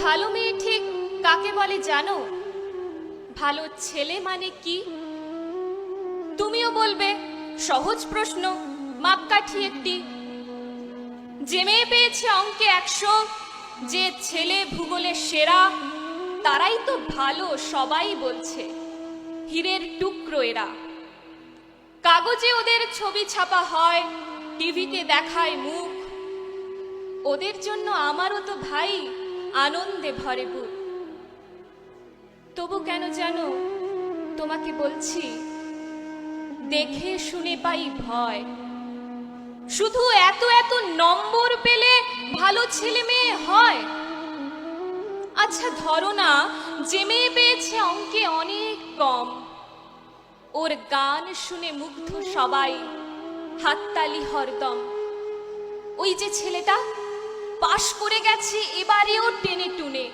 ভালো মেয়ে ঠিক কাকে বলে জানো? ভালো ছেলে মানে কি? তুমিও বলবে সহজ প্রশ্ন, মাপকাঠি একটি। যে মেয়ে পেয়েছে অঙ্কে 100, যে ছেলে ভূগোলে সেরা, তারাই তো ভালো, সবাই বলছে। হীরের টুকরো এরা। কাগজে ওদের ছবি ছাপা হয়, টিভিতে দেখায় মুখ। ওদের জন্য আমারও তো ভাই আনন্দে ভরে বুক। তবু কেন জানো তোমাকে বলছি, দেখে শুনে পাই ভয়। শুধু এত এত নম্বর পেলে ভালো ছেলে মেয়ে হয়? আচ্ছা ধরো না, যে মেয়ে পেয়েছে অঙ্কে অনেক কম, ওর গান শুনে মুগ্ধ সবাই, হাততালি হরদম। ওই যে ছেলেটা পাশ করে গেছে এবারেও টেনে টুনে,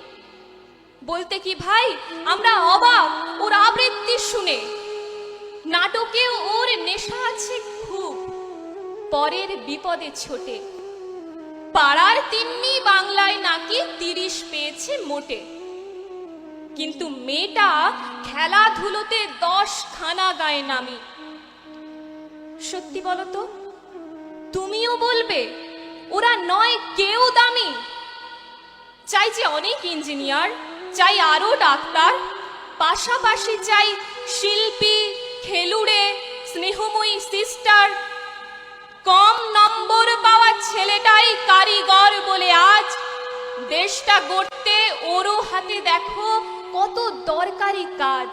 বলতে কি ভাই আমরা অবাক ওর আবৃত্তি শুনে। নাটকেও ওর নেশা আছে খুব, পরের বিপদে ছোটে। পাড়ার তিন্নি বাংলায় নাকি 30 পেয়েছে মোটে। কিন্তু মেয়েটা খেলাধুলোতে 10 খানা গায়ে নামি। সত্যি বলো তো, তুমিও বলবে ওরা নয় কেউ দামি? চাই যে অনেক ইঞ্জিনিয়ার, চাই আরো ডাক্তার, পাশাপাশি চাই শিল্পী, খেলুড়ে, স্নেহময়ী সিস্টার। কম নম্বর পাওয়া ছেলেটাই কারিগর বলে আজ দেশটা গড়তে ওরও হাতে দেখো কত দরকারি কাজ।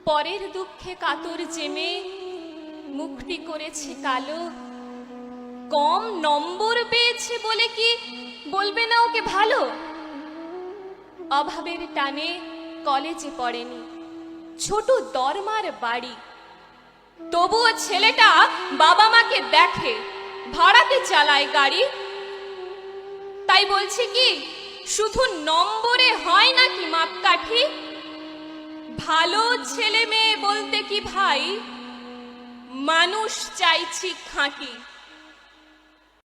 পরের দুঃখে কাতর জেমে মুখটি করেছে কালো, কম নম্বর পেয়েছে বলে কি বলবে না ওকে ভালো? অভাবের টানে কলেজে পড়েনি, ছোট দরমার বাড়ি, তবুও ছেলেটা বাবা মাকে দেখে, ভাড়াতে চালায় গাড়ি। তাই বলছি কি, শুধু নম্বরে হয় নাকি মাপকাঠি? ভালো ছেলে মেয়ে বলতে কি ভাই, মানুষ চাইছি খাঁটি।